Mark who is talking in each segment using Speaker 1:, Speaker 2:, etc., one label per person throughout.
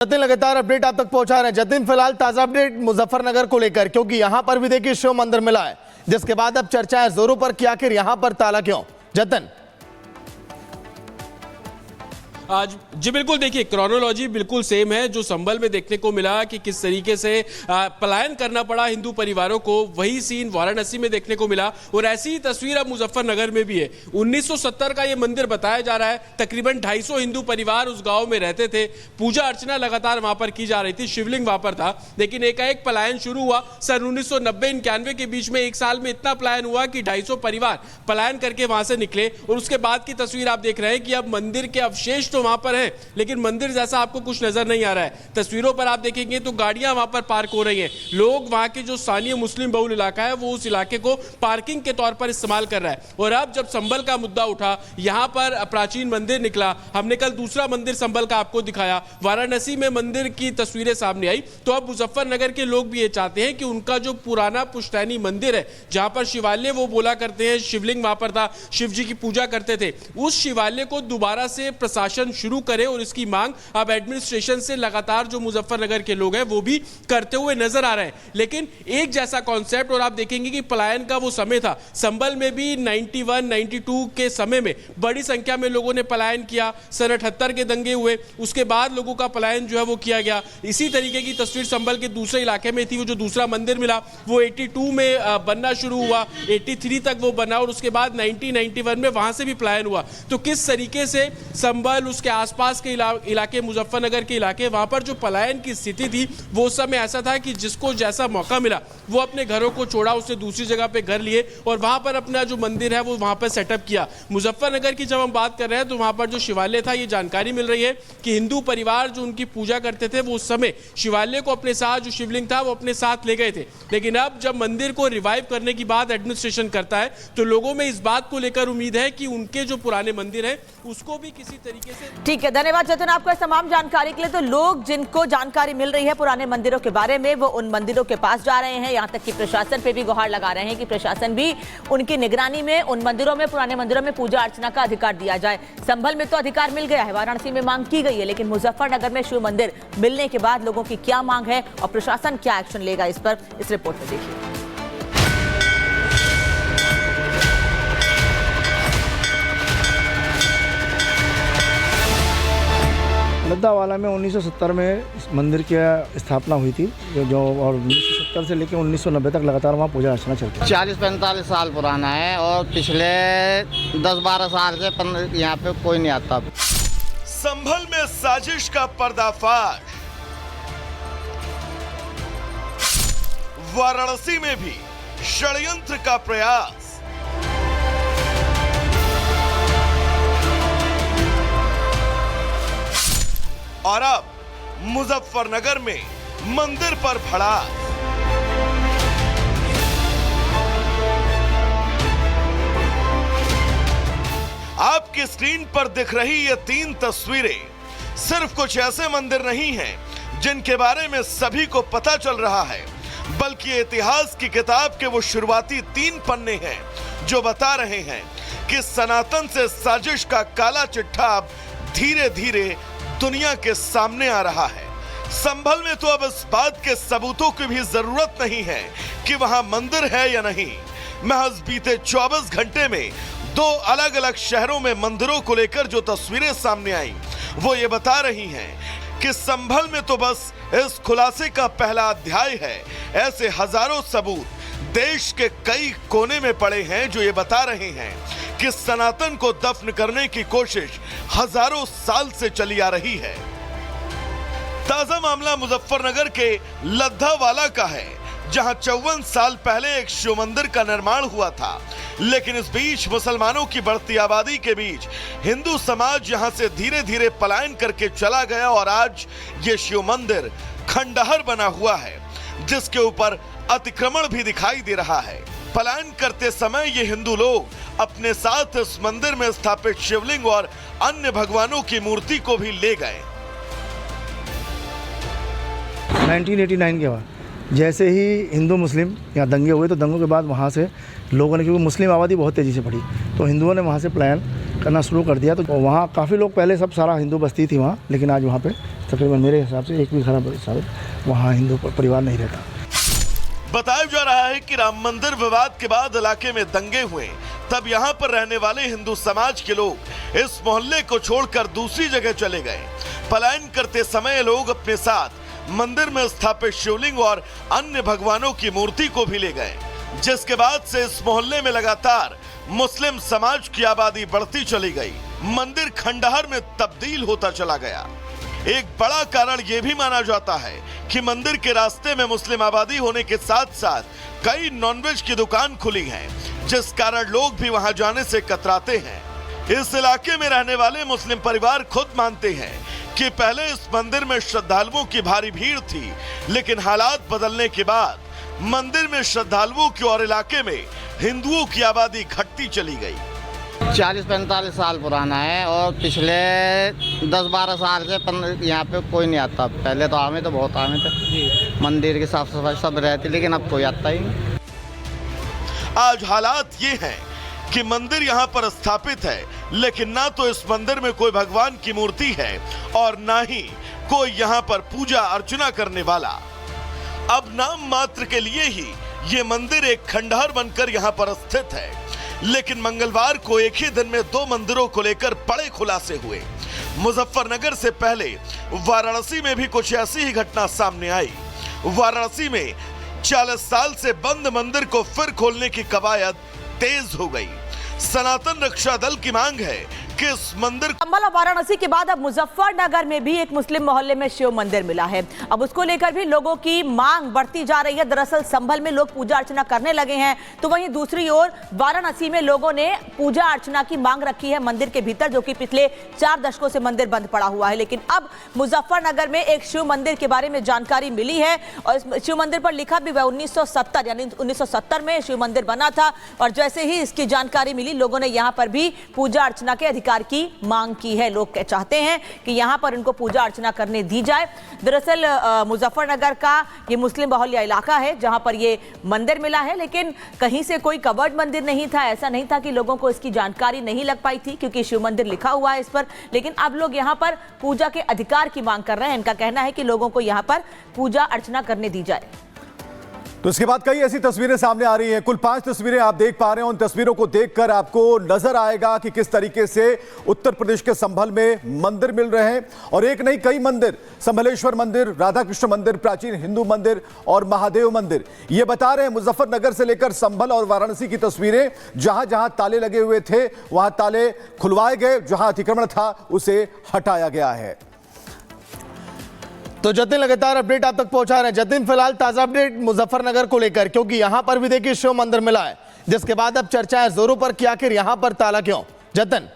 Speaker 1: जतिन लगातार अपडेट आप तक पहुंचा रहे हैं। जतिन, फिलहाल ताजा अपडेट मुजफ्फरनगर को लेकर, क्योंकि यहां पर भी देखिए शिव मंदिर मिला है, जिसके बाद अब चर्चा है जोरों पर कि आखिर यहां पर ताला क्यों। जतिन
Speaker 2: आज जी बिल्कुल, देखिए क्रोनोलॉजी बिल्कुल सेम है। जो संभल में देखने को मिला कि किस तरीके से पलायन करना पड़ा हिंदू परिवारों को, वही सीन वाराणसी में देखने को मिला और ऐसी ही तस्वीर अब मुजफ्फरनगर में भी है। 1970 का ये मंदिर बताया जा रहा है। तकरीबन 250 हिंदू परिवार उस गांव में रहते थे। पूजा अर्चना लगातार वहां पर की जा रही थी, शिवलिंग वहां पर था, लेकिन एकाएक पलायन शुरू हुआ। सन 1990-91 के बीच में एक साल में इतना पलायन हुआ कि 250 परिवार पलायन करके वहां से निकले। और उसके बाद की तस्वीर आप देख रहे हैं कि अब मंदिर के अवशेष वहां पर है, लेकिन मंदिर जैसा आपको कुछ नजर नहीं आ रहा है। तस्वीरों पर आप देखेंगे तो गाड़ियां वहां पर पार्क हो रही हैं। लोग वहां के जो स्थानीय मुस्लिम बहुल इलाका है वो उस इलाके को पार्किंग के तौर पर इस्तेमाल कर रहा है। और अब जब संभल का मुद्दा उठा, यहां पर प्राचीन मंदिर निकला। हमने कल दूसरा मंदिर संभल का आपको दिखाया, वाराणसी में मंदिर की तस्वीरें सामने आई। तो अब मुजफ्फरनगर के लोग भी ये चाहते हैं कि उनका जो पुराना पुश्तैनी मंदिर है, जहां पर शिवालय वो बोला करते हैं, शिवलिंग वहां पर था, शिव जी की पूजा करते थे, उस शिवालय को दोबारा से प्रशासन शुरू करे। और इसकी मांग अब एडमिनिस्ट्रेशन से लगातार जो मुजफ्फरनगर के लोग हैं वो भी करते हुए नजर आ रहे हैं। लेकिन एक जैसा कॉन्सेप्ट, और आप देखेंगे कि पलायन का वो समय था, संभल में भी 91-92 के समय में बड़ी संख्या में लोगों ने पलायन किया। सन 78 के दंगे हुए, उसके बाद लोगों का पलायन जो है वो किया गया। इसी तरीके की तस्वीर संभल के दूसरे इलाके में थी। वो जो दूसरा मंदिर मिला वो 82 में बनना शुरू हुआ, 83 तक वो बना, और उसके बाद 1991 में वहां से भी पलायन हुआ। तो किस तरीके से संभल, उसके आसपास के इलाके, मुजफ्फरनगर के इलाके, वहां पर जो पलायन की स्थिति थी वो उस समय ऐसा था कि जिसको जैसा मौका मिला वो अपने घरों को छोड़ा, उसने दूसरी जगह पे घर लिए और वहां पर अपना जो मंदिर है वो वहां पर सेटअप किया। मुजफ्फरनगर की जब हम बात कर रहे हैं तो वहां पर जो शिवालय था, ये जानकारी मिल रही है कि हिंदू परिवार जो उनकी पूजा करते थे वो उस समय शिवालय को अपने साथ, जो शिवलिंग था वो अपने साथ ले गए थे। लेकिन अब जब मंदिर को रिवाइव करने की बात एडमिनिस्ट्रेशन करता है तो लोगों में इस बात को लेकर उम्मीद है कि उनके जो पुराने मंदिर है उसको भी किसी तरीके से।
Speaker 3: ठीक है, धन्यवाद जतिन आपको इस तमाम जानकारी के लिए। तो लोग जिनको जानकारी मिल रही है पुराने मंदिरों के बारे में, वो उन मंदिरों के पास जा रहे हैं। यहाँ तक कि प्रशासन पे भी गुहार लगा रहे हैं कि प्रशासन भी उनकी निगरानी में उन मंदिरों में, पुराने मंदिरों में पूजा अर्चना का अधिकार दिया जाए। संभल में तो अधिकार मिल गया है, वाराणसी में मांग की गई है, लेकिन मुजफ्फरनगर में शिव मंदिर मिलने के बाद लोगों की क्या मांग है और प्रशासन क्या एक्शन लेगा, इस पर इस रिपोर्ट में देखिए।
Speaker 4: लद्दावाला में 1970 में इस मंदिर की स्थापना हुई थी, जो और 1970 से लेकर 1990 तक लगातार वहाँ पूजा अर्चना चलती है।
Speaker 5: 40-45 साल पुराना है और पिछले 10-12 साल से यहाँ पे कोई नहीं आता।
Speaker 6: संभल में साजिश का पर्दाफाश, वाराणसी में भी षड्यंत्र का प्रयास। और अब मुजफ्फरनगर में मंदिर पर भड़ास। आपकी स्क्रीन पर दिख रही ये 3 तस्वीरें सिर्फ कुछ ऐसे मंदिर नहीं हैं जिनके बारे में सभी को पता चल रहा है, बल्कि इतिहास की किताब के वो शुरुआती 3 पन्ने हैं जो बता रहे हैं कि सनातन से साजिश का काला चिट्ठा अब धीरे धीरे दुनिया के सामने आ रहा है। संभल में तो अब इस बात के सबूतों की भी जरूरत नहीं है कि वहां मंदिर है या नहीं। महज बीते 24 घंटे में 2 अलग अलग शहरों में मंदिरों को लेकर जो तस्वीरें सामने आई वो ये बता रही हैं कि संभल में तो बस इस खुलासे का पहला अध्याय है। ऐसे हजारों सबूत देश के कई कोने में पड़े हैं जो ये बता रहे हैं कि सनातन को दफन करने की कोशिश हजारों साल से चली आ रही है। ताजा मामला मुजफ्फरनगर के लद्दावाला का है, जहां 54 साल पहले एक शिव मंदिर का निर्माण हुआ था, लेकिन इस बीच मुसलमानों की बढ़ती आबादी के बीच हिंदू समाज यहां से धीरे धीरे पलायन करके चला गया और आज ये शिव मंदिर खंडहर बना हुआ है, जिसके ऊपर अतिक्रमण भी दिखाई दे रहा है। पलायन करते समय ये हिंदू लोग अपने साथ इस मंदिर में स्थापित शिवलिंग और अन्य भगवानों की मूर्ति को भी ले गए।
Speaker 4: 1989 के बाद जैसे ही हिंदू मुस्लिम यहाँ दंगे हुए, तो दंगों के बाद वहाँ से लोगों ने, क्योंकि मुस्लिम आबादी बहुत तेज़ी से बढ़ी, तो हिंदुओं ने वहाँ से पलायन करना शुरू कर दिया। तो वहाँ काफ़ी लोग, पहले सब सारा हिंदू बस्ती थी वहाँ, लेकिन आज वहाँ पे तकरीबन मेरे हिसाब से एक भी घर वहाँ हिंदू परिवार नहीं रहता।
Speaker 6: बताया जा रहा है कि राम मंदिर विवाद के बाद इलाके में दंगे हुए, तब यहाँ पर रहने वाले हिंदू समाज के लोग इस मोहल्ले को छोड़कर दूसरी जगह चले गए। पलायन करते समय लोग अपने साथ मंदिर में स्थापित शिवलिंग और अन्य भगवानों की मूर्ति को भी ले गए, जिसके बाद से इस मोहल्ले में लगातार मुस्लिम समाज की आबादी बढ़ती चली गई। मंदिर खंडहर में तब्दील होता चला गया। एक बड़ा कारण यह भी माना जाता है कि मंदिर के रास्ते में मुस्लिम आबादी होने के साथ साथ कई नॉनवेज की दुकान खुली हैं, जिस कारण लोग भी वहां जाने से कतराते हैं। इस इलाके में रहने वाले मुस्लिम परिवार खुद मानते हैं कि पहले इस मंदिर में श्रद्धालुओं की भारी भीड़ थी, लेकिन हालात बदलने के बाद मंदिर में श्रद्धालुओं की और इलाके में हिंदुओं की आबादी घटती चली गई।
Speaker 5: 40-45 साल पुराना है और पिछले 10-12 साल से यहाँ पे कोई नहीं आता। पहले तो आमे तो बहुत आमे थे, मंदिर की साफ सफाई सब रहती, लेकिन अब कोई आता ही नहीं।
Speaker 6: आज हालात ये हैं कि मंदिर यहाँ पर स्थापित है, लेकिन ना तो इस मंदिर में कोई भगवान की मूर्ति है और ना ही कोई यहाँ पर पूजा अर्चना करने वाला। अब नाम मात्र के लिए ही ये मंदिर एक खंडहर बनकर यहाँ पर स्थित है। लेकिन मंगलवार को एक ही दिन में 2 मंदिरों को लेकर बड़े खुलासे हुए। मुजफ्फरनगर से पहले वाराणसी में भी कुछ ऐसी ही घटना सामने आई। वाराणसी में 40 साल से बंद मंदिर को फिर खोलने की कवायद तेज हो गई। सनातन रक्षा दल की मांग है कि इस मंदिर
Speaker 3: संभल और वाराणसी के बाद अब मुजफ्फरनगर में भी एक मुस्लिम मोहल्ले में शिव मंदिर मिला है। अब उसको लेकर भी लोगों की मांग बढ़ती जा रही है। दरअसल संभल में लोग पूजा अर्चना करने लगे हैं, तो वहीं दूसरी ओर वाराणसी में लोगों ने पूजा अर्चना की मांग रखी है मंदिर के भीतर, जो कि पिछले 4 दशकों से मंदिर बंद पड़ा हुआ है। लेकिन अब मुजफ्फरनगर में एक शिव मंदिर के बारे में जानकारी मिली है और इस शिव मंदिर पर लिखा भी 1970 यानी 1970 में शिव मंदिर बना था। और जैसे ही इसकी जानकारी मिली, लोगों ने यहाँ पर भी पूजा अर्चना के अधिकार की मांग की है। लोग चाहते हैं कि यहां पर उनको पूजा अर्चना करने दी जाए। दरअसल मुजफ्फरनगर का ये मुस्लिम बहुल्य इलाका है जहां पर ये मंदिर मिला है, लेकिन कहीं से कोई कवर्ड मंदिर नहीं था। ऐसा नहीं था कि लोगों को इसकी जानकारी नहीं लग पाई थी, क्योंकि शिव मंदिर लिखा हुआ है इस पर। लेकिन अब लोग यहां पर पूजा के अधिकार की मांग कर रहे हैं। इनका कहना है कि लोगों को यहां पर पूजा अर्चना करने दी जाए।
Speaker 7: तो इसके बाद कई ऐसी तस्वीरें सामने आ रही हैं। कुल 5 तस्वीरें आप देख पा रहे हैं। उन तस्वीरों को देखकर आपको नजर आएगा कि किस तरीके से उत्तर प्रदेश के संभल में मंदिर मिल रहे हैं। और एक नहीं, कई मंदिर, संभलेश्वर मंदिर, राधा कृष्ण मंदिर, प्राचीन हिंदू मंदिर और महादेव मंदिर, ये बता रहे हैं। मुजफ्फरनगर से लेकर संभल और वाराणसी की तस्वीरें, जहां जहां ताले लगे हुए थे वहां ताले खुलवाए गए, जहां अतिक्रमण था उसे हटाया गया है।
Speaker 1: तो जतिन लगातार अपडेट आप तक पहुंचा रहे हैं। जतिन, फिलहाल ताजा अपडेट मुजफ्फरनगर को लेकर, क्योंकि यहां पर भी देखिए शिव मंदिर मिला है, जिसके बाद अब चर्चा है जोरों पर कि आखिर यहां पर ताला क्यों। जतिन,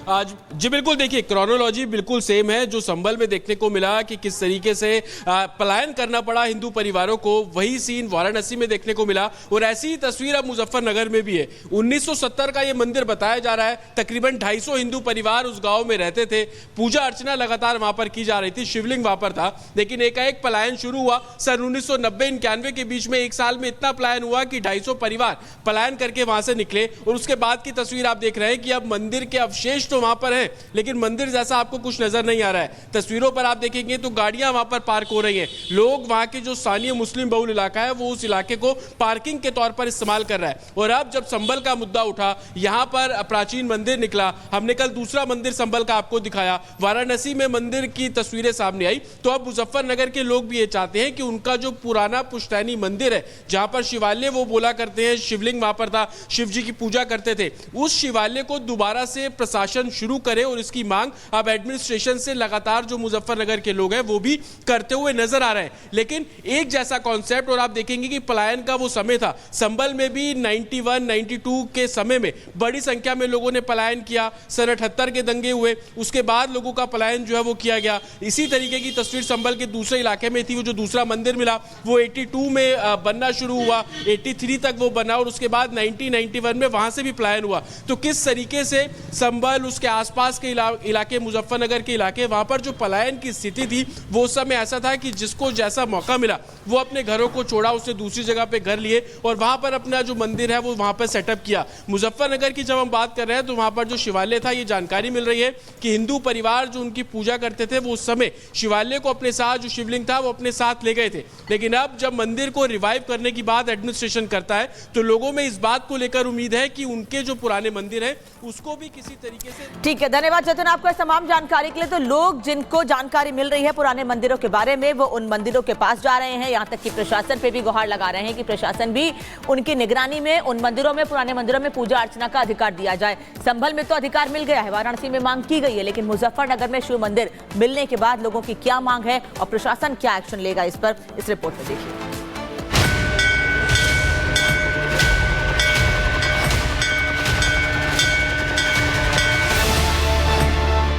Speaker 2: आज जी बिल्कुल, देखिए क्रोनोलॉजी बिल्कुल सेम है जो संभल में देखने को मिला कि किस तरीके से पलायन करना पड़ा हिंदू परिवारों को, वही सीन वाराणसी में देखने को मिला। और ऐसी ही तस्वीर अब मुजफ्फरनगर में भी है। 1970 का ये मंदिर बताया जा रहा है। तकरीबन 250 हिंदू परिवार उस गांव में रहते थे। पूजा अर्चना लगातार वहां पर की जा रही थी, शिवलिंग वहां पर था। लेकिन एकाएक पलायन शुरू हुआ। सन 1990-91 के बीच में एक साल में इतना पलायन हुआ कि 250 परिवार पलायन करके वहां से निकले। और उसके बाद की तस्वीर आप देख रहे हैं कि अब मंदिर के अवशेष वहां पर है, लेकिन मंदिर जैसा आपको कुछ नजर नहीं आ रहा है। तस्वीरों पर आप देखेंगे तो गाड़ियां वहां पर पार्क हो रही हैं। लोग, वहां के जो स्थानीय मुस्लिम बहुल इलाका है, वो उस इलाके को पार्किंग के तौर पर इस्तेमाल कर रहा है। और अब जब संभल का मुद्दा उठा, यहां पर प्राचीन मंदिर निकला। हमने कल दूसरा मंदिर संभल का आपको दिखाया, वाराणसी में मंदिर की तस्वीरें सामने आई। तो अब मुजफ्फरनगर के लोग भी ये चाहते हैं कि उनका जो पुराना पुश्तैनी मंदिर है, जहां पर शिवालय वो बोला करते हैं, शिवलिंग वहां पर था, शिव जी की पूजा करते थे, उस शिवालय को दोबारा से प्रशासन शुरू करे। और इसकी मांग अब एडमिनिस्ट्रेशन से लगातार जो मुजफ्फरनगर के लोग हैं वो भी करते हुए नजर आ रहे हैं। लेकिन एक जैसा कॉन्सेप्ट, और आप देखेंगे कि पलायन का वो समय था, संभल में भी 91-92 के समय में बड़ी संख्या में लोगों ने पलायन किया। सन 78 के दंगे हुए, उसके बाद लोगों का पलायन जो है वो किया गया। इसी तरीके की तस्वीर संभल के दूसरे इलाके में थी। वो जो दूसरा मंदिर मिला वो 82 में बनना शुरू हुआ, 83 तक वो बना, और उसके बाद 1991 में वहां से भी पलायन हुआ। तो किस तरीके से संभल, उस उसके आसपास के इलाके मुजफ्फरनगर के इलाके, वहां पर जो पलायन की स्थिति थी वो उस समय ऐसा था कि जिसको जैसा मौका मिला वो अपने घरों को छोड़ा, उसने दूसरी जगह पे घर लिए और वहां पर अपना जो मंदिर है वो वहां पर सेटअप किया। मुजफ्फरनगर की जब हम बात कर रहे हैं तो वहां पर जो शिवालय था, ये जानकारी मिल रही है कि हिंदू परिवार जो उनकी पूजा करते थे वो उस समय शिवालय को अपने साथ, जो शिवलिंग था वो अपने साथ ले गए थे। लेकिन अब जब मंदिर को रिवाइव करने की बात एडमिनिस्ट्रेशन करता है तो लोगों में इस बात को लेकर उम्मीद है कि उनके जो पुराने मंदिर है उसको भी किसी तरीके से।
Speaker 3: ठीक है, धन्यवाद जतिन आपको इस तमाम जानकारी के लिए। तो लोग जिनको जानकारी मिल रही है पुराने मंदिरों के बारे में, वो उन मंदिरों के पास जा रहे हैं, यहाँ तक कि प्रशासन पे भी गुहार लगा रहे हैं कि प्रशासन भी उनकी निगरानी में उन मंदिरों में, पुराने मंदिरों में पूजा अर्चना का अधिकार दिया जाए। संभल में तो अधिकार मिल गया है, वाराणसी में मांग की गई है, लेकिन मुजफ्फरनगर में शिव मंदिर मिलने के बाद लोगों की क्या मांग है और प्रशासन क्या एक्शन लेगा, इस पर इस रिपोर्ट में देखिए।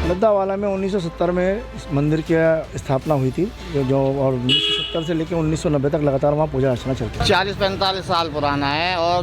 Speaker 4: लद्दावाला में 1970 में इस मंदिर की स्थापना हुई थी, जो और 1970 से लेकर 1990 तक लगातार वहाँ पूजा अर्चना चलती है।
Speaker 5: 40-45 साल पुराना है और